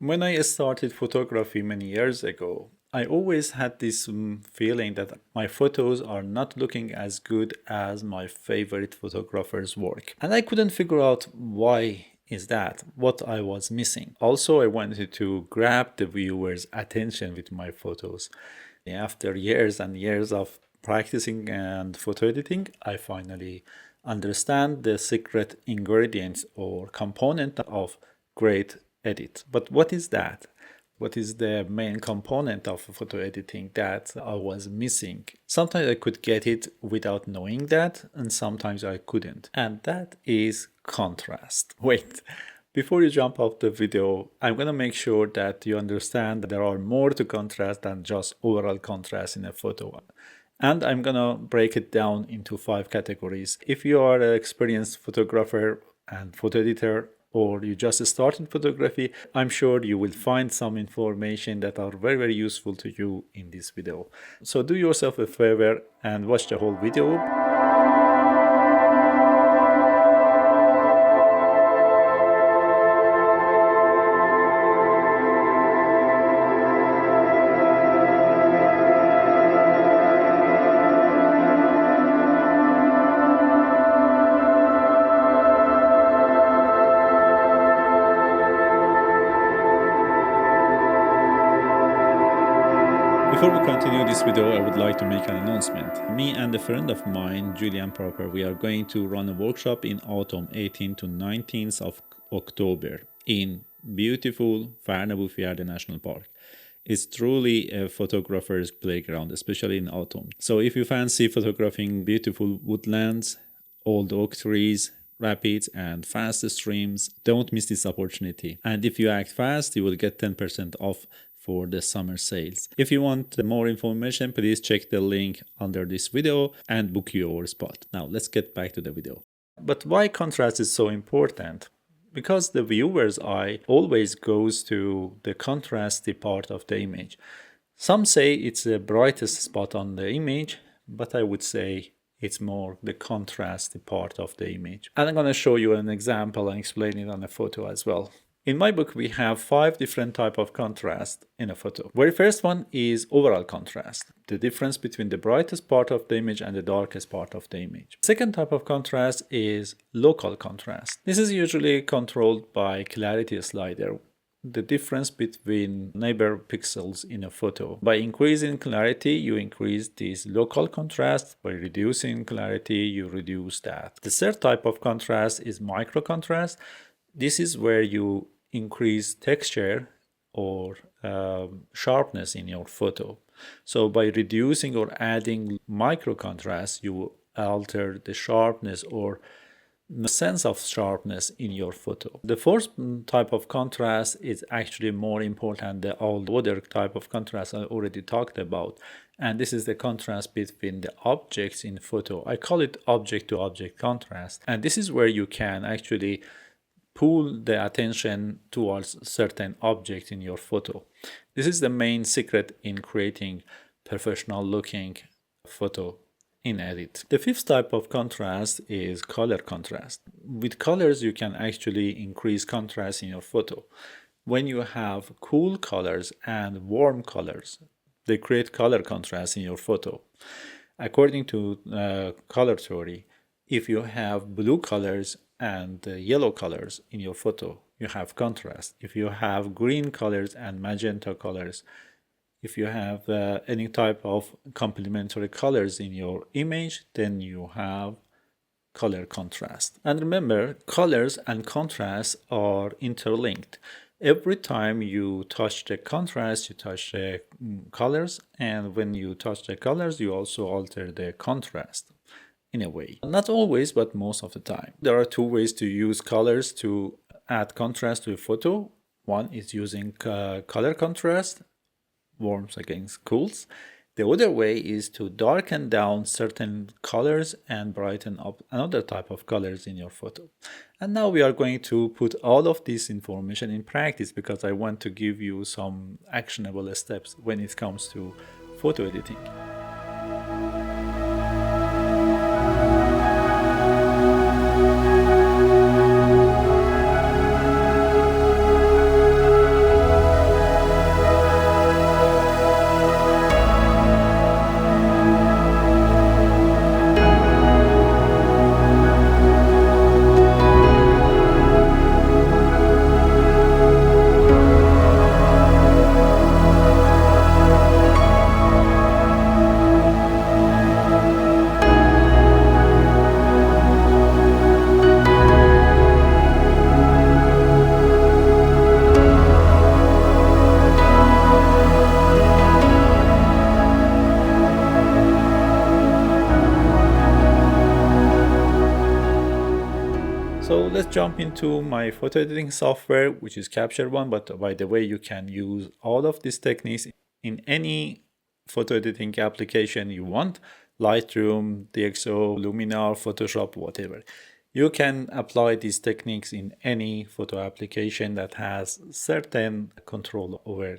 When I started photography many years ago, I always had this feeling that my photos are not looking as good as my favorite photographer's work. And I couldn't figure out why is that, what I was missing. Also, I wanted to grab the viewer's attention with my photos. After years and years of practicing and photo editing, I finally understand the secret ingredients or component of great edit. But what is that? What is the main component of photo editing that I was missing? Sometimes I could get it without knowing that, and sometimes I couldn't. And that is contrast. Wait, before you jump off the video, I'm gonna make sure that you understand that there are more to contrast than just overall contrast in a photo. And I'm gonna break it down into 5 categories. If you are an experienced photographer and photo editor, or you just started photography, I'm sure you will find some information that are very, very useful to you in this video. So do yourself a favor and watch the whole video. Before we continue this video, I would like to make an announcement. Me and a friend of mine, Julian Proper, we are going to run a workshop in autumn 18th to 19th of October in beautiful Farnaboo-Fjärde National Park. It's truly a photographer's playground, especially in autumn. So if you fancy photographing beautiful woodlands, old oak trees, rapids and fast streams, don't miss this opportunity. And if you act fast, you will get 10% off for the summer sales. If you want more information, please check the link under this video and book your spot. Now let's get back to the video. But why contrast is so important? Because the viewer's eye always goes to the contrasty part of the image. Some say it's the brightest spot on the image, but I would say it's more the contrasty part of the image. And I'm going to show you an example and explain it on a photo as well. In my book, we have 5 different types of contrast in a photo. Very first one is overall contrast, the difference between the brightest part of the image and the darkest part of the image. Second type of contrast is local contrast. This is usually controlled by clarity slider, the difference between neighbor pixels in a photo. By increasing clarity, you increase this local contrast. By reducing clarity, you reduce that. The third type of contrast is micro contrast. This is where you increase texture or sharpness in your photo. So by reducing or adding micro contrast, you alter the sharpness or the sense of sharpness in your photo. The fourth type of contrast is actually more important than all the other type of contrast I already talked about. And this is the contrast between the objects in photo. I call it object to object contrast. And this is where you can actually pull the attention towards certain objects in your photo. This is the main secret in creating professional looking photo in edit. The fifth type of contrast is color contrast. With colors, you can actually increase contrast in your photo. When you have cool colors and warm colors, they create color contrast in your photo. According to color theory, if you have blue colors and yellow colors in your photo, you have contrast. If you have green colors and magenta colors, if you have any type of complementary colors in your image, then you have color contrast. And remember, colors and contrast are interlinked. Every time you touch the contrast, you touch the colors, and when you touch the colors, you also alter the contrast in a way. Not always, but most of the time. There are 2 ways to use colors to add contrast to a photo. One is using color contrast, warms against cools. The other way is to darken down certain colors and brighten up another type of colors in your photo. And now we are going to put all of this information in practice because I want to give you some actionable steps when it comes to photo editing. jump into my photo editing software, which is Capture One. But by the way, you can use all of these techniques in any photo editing application you want. Lightroom, DxO, Luminar, Photoshop, whatever. You can apply these techniques in any photo application that has certain control over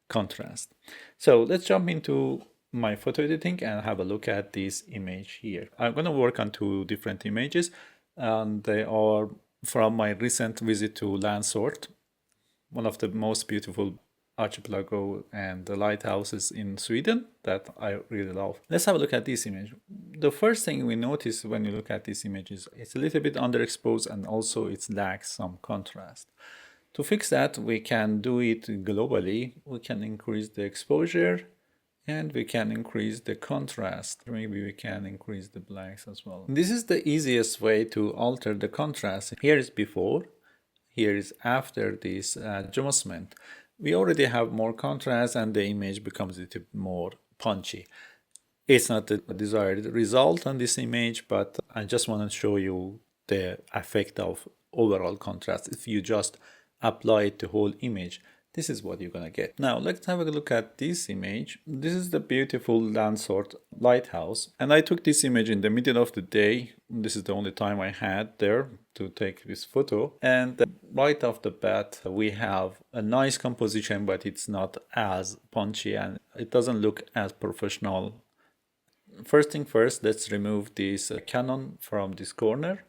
contrast. So let's jump into my photo editing and have a look at this image here. I'm going to work on two different images, and they are from my recent visit to Landsort, one of the most beautiful archipelago and the lighthouses in Sweden that I really love. Let's have a look at this image. The first thing we notice when you look at this image is it's a little bit underexposed, and also it lacks some contrast. To fix that, we can do it globally. We can increase the exposure and we can increase the contrast. Maybe we can increase the blacks as well. This is the easiest way to alter the contrast. Here is before, here is after this adjustment. We already have more contrast and the image becomes a little bit more punchy. It's not the desired result on this image, but I just want to show you the effect of overall contrast. If you just apply it to whole image, this is what you're gonna get. Now let's have a look at this image. This is the beautiful Landsort lighthouse, and I took this image in the middle of the day. This is the only time I had there to take this photo, and right off the bat we have a nice composition, but it's not as punchy and it doesn't look as professional. First thing first, let's remove this Canon from this corner.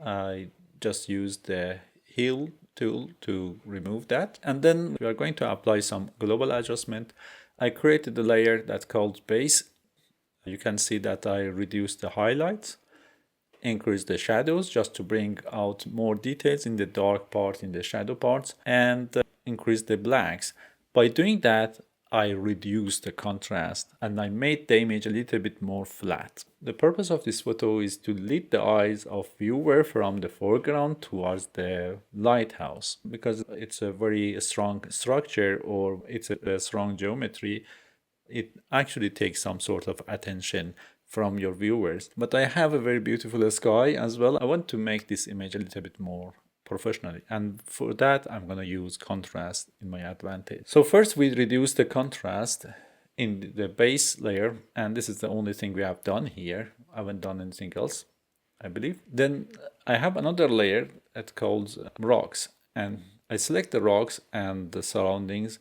I just used the heel tool to remove that, and then we are going to apply some global adjustment. I created a layer that's called base. You can see that I reduced the highlights, increased the shadows just to bring out more details in the dark part, in the shadow parts, and increase the blacks. By doing that, I reduced the contrast and I made the image a little bit more flat. The purpose of this photo is to lead the eyes of viewer from the foreground towards the lighthouse, because it's a very strong structure, or it's a strong geometry. It actually takes some sort of attention from your viewers. But I have a very beautiful sky as well. I want to make this image a little bit more professionally, and for that I'm going to use contrast in my advantage. So first we reduce the contrast in the base layer, and this is the only thing we have done here. I haven't done anything else, I believe. Then I have another layer that's called rocks, and I select the rocks and the surroundings,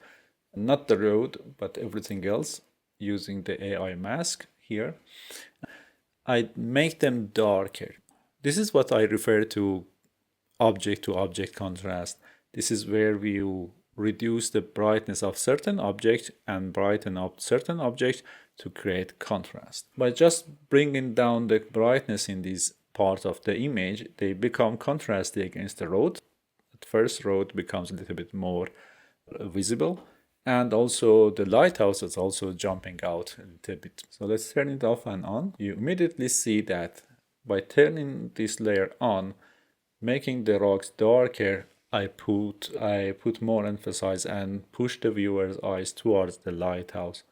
not the road but everything else, using the AI mask here. I make them darker. This is what I refer to object contrast. This is where you reduce the brightness of certain object and brighten up certain object to create contrast. By just bringing down the brightness in this part of the image, they become contrasty against the road. At first, road becomes a little bit more visible, and also the lighthouse is also jumping out a little bit. So let's turn it off and on. You immediately see that by turning this layer on, making the rocks darker, I put more emphasis and push the viewer's eyes towards the lighthouse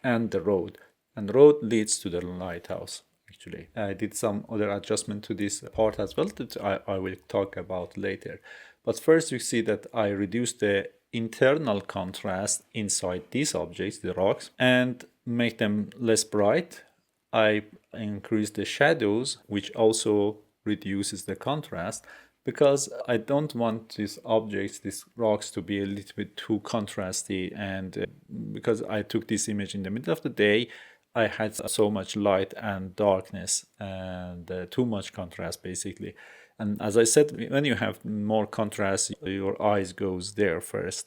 and the road. And the road leads to the lighthouse, actually. I did some other adjustment to this part as well that I will talk about later. But first you see that I reduced the internal contrast inside these objects, the rocks, and make them less bright. I increase the shadows, which also reduces the contrast, because I don't want these objects, these rocks, to be a little bit too contrasty. And because I took this image in the middle of the day, I had so much light and darkness and too much contrast basically. And as I said, when you have more contrast, your eyes goes there first.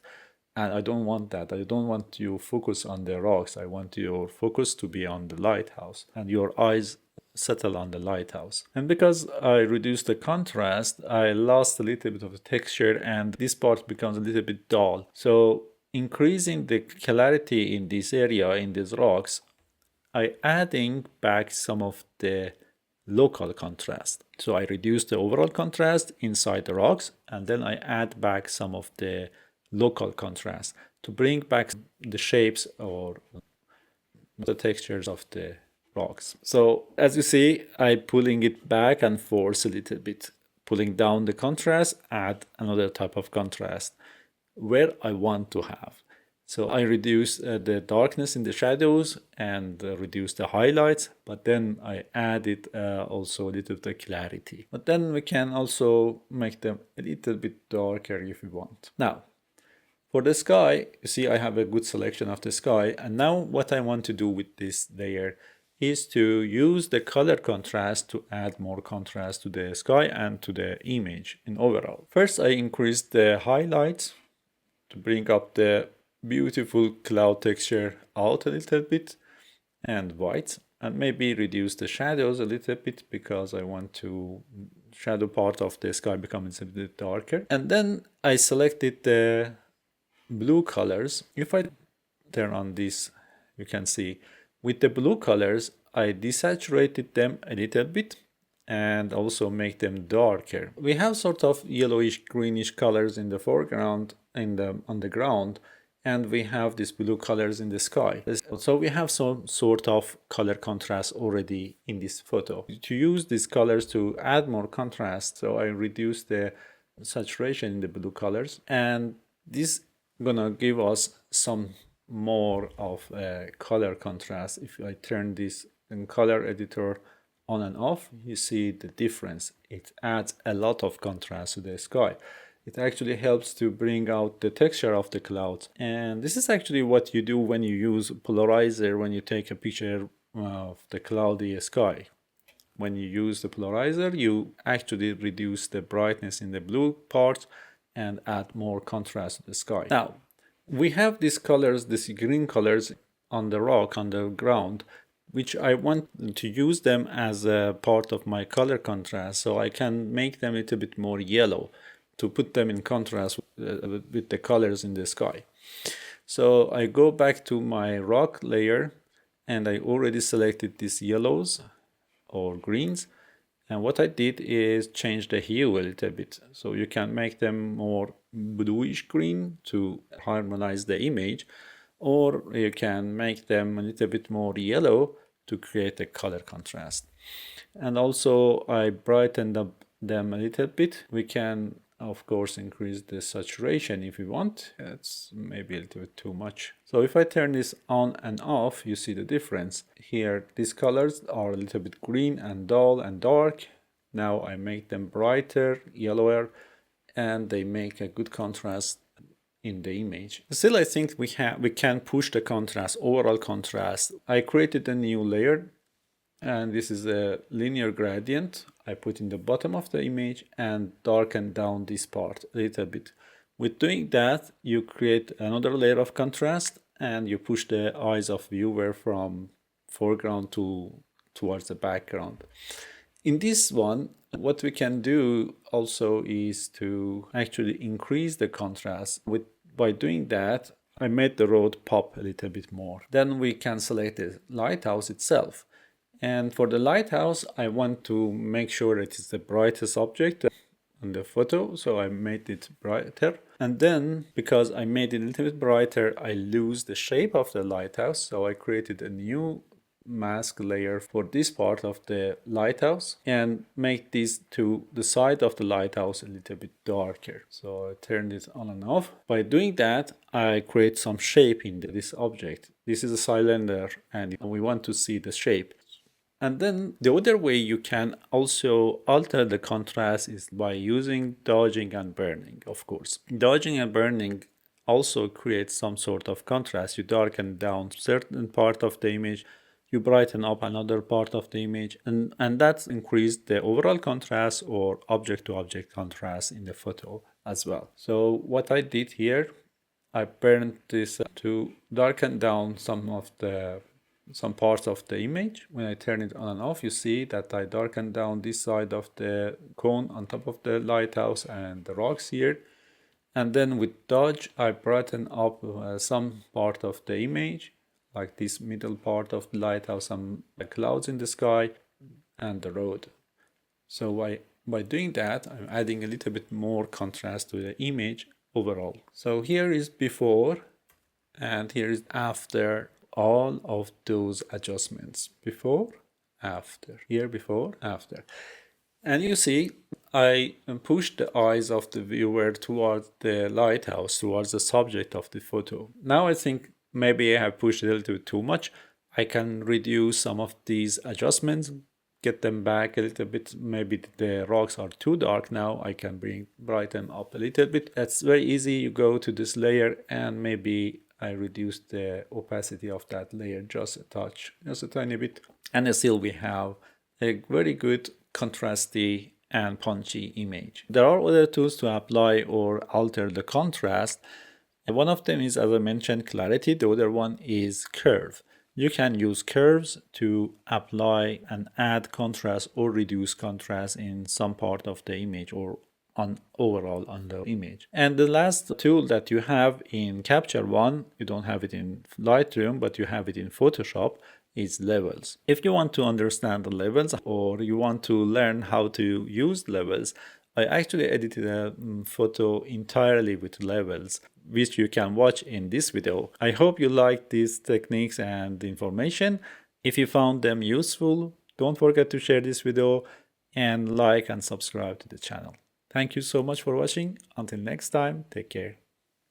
And I don't want that. I don't want you focus on the rocks. I want your focus to be on the lighthouse and your eyes settle on the lighthouse. And because I reduced the contrast, I lost a little bit of the texture and this part becomes a little bit dull. So increasing the clarity in this area, in these rocks, I adding back some of the local contrast. So I reduce the overall contrast inside the rocks, and then I add back some of the local contrast to bring back the shapes or the textures of the rocks. So as you see, I'm pulling it back and forth a little bit, pulling down the contrast, add another type of contrast where I want to have. So I reduce the darkness in the shadows and reduce the highlights, but then I added also a little bit of clarity. But then we can also make them a little bit darker if we want. Now, for the sky, you see I have a good selection of the sky. And now what I want to do with this layer is to use the color contrast to add more contrast to the sky and to the image in overall. First, I increase the highlights to bring up the beautiful cloud texture out a little bit and white, and maybe reduce the shadows a little bit because I want to shadow part of the sky becomes a bit darker. And then I selected the blue colors. If I turn on this, you can see with the blue colors I desaturated them a little bit and also make them darker. We have sort of yellowish greenish colors in the foreground on the ground, and we have these blue colors in the sky. So we have some sort of color contrast already in this photo. To use these colors to add more contrast, so I reduce the saturation in the blue colors, and this gonna give us some more of a color contrast. If I turn this in color editor on and off, you see the difference. It adds a lot of contrast to the sky. It actually helps to bring out the texture of the clouds. And this is actually what you do when you use polarizer, when you take a picture of the cloudy sky. When you use the polarizer, you actually reduce the brightness in the blue part and add more contrast to the sky. Now, we have these colors, these green colors on the rock, on the ground, which I want to use them as a part of my color contrast, so I can make them a little bit more yellow to put them in contrast with the colors in the sky. So I go back to my rock layer and I already selected these yellows or greens, and what I did is change the hue a little bit, so you can make them more bluish green to harmonize the image, or you can make them a little bit more yellow to create a color contrast. And also I brightened up them a little bit. We can of course increase the saturation if we want. It's maybe a little bit too much. So if I turn this on and off, you see the difference. Here these colors are a little bit green and dull and dark. Now I make them brighter, yellower, and they make a good contrast in the image. Still, I think we can push the contrast, overall contrast. I created a new layer, and this is a linear gradient. I put in the bottom of the image and darken down this part a little bit. With doing that, you create another layer of contrast and you push the eyes of viewer from foreground towards the background. In this one, what we can do also is to actually increase the contrast. By doing that, I made the road pop a little bit more. Then we can select the lighthouse itself. And for the lighthouse, I want to make sure it is the brightest object on the photo, so I made it brighter. And then, because I made it a little bit brighter, I lose the shape of the lighthouse, so I created a new mask layer for this part of the lighthouse and make this to the side of the lighthouse a little bit darker. So I turned it on and off. By doing that, I create some shape in this object. This is a cylinder and we want to see the shape. And then the other way you can also alter the contrast is by using dodging and burning, of course. Dodging and burning also creates some sort of contrast. You darken down certain part of the image, you brighten up another part of the image, and that's increased the overall contrast or object to object contrast in the photo as well. So what I did here, I burned this to darken down some parts of the image. When I turn it on and off, you see that I darken down this side of the cone on top of the lighthouse and the rocks here. And then with dodge, I brighten up some part of the image, like this middle part of the lighthouse, some clouds in the sky and the road. So by doing that, I'm adding a little bit more contrast to the image overall. So here is before and here is after all of those adjustments. Before, after, here, before, after. And you see I push the eyes of the viewer towards the lighthouse, towards the subject of the photo. Now I think maybe I have pushed a little bit too much. I can reduce some of these adjustments, get them back a little bit. Maybe the rocks are too dark now. I can brighten them up a little bit. That's very easy. You go to this layer and maybe I reduce the opacity of that layer just a touch, just a tiny bit. And still we have a very good contrasty and punchy image. There are other tools to apply or alter the contrast. One of them is, as I mentioned, clarity. The other one is curve. You can use curves to apply and add contrast or reduce contrast in some part of the image or overall on the image. And the last tool that you have in Capture One, you don't have it in Lightroom, but you have it in Photoshop, is levels. If you want to understand the levels or you want to learn how to use levels, I actually edited a photo entirely with levels, which you can watch in this video. I hope you liked these techniques and information. If you found them useful, don't forget to share this video and like and subscribe to the channel. Thank you so much for watching. Until next time, take care.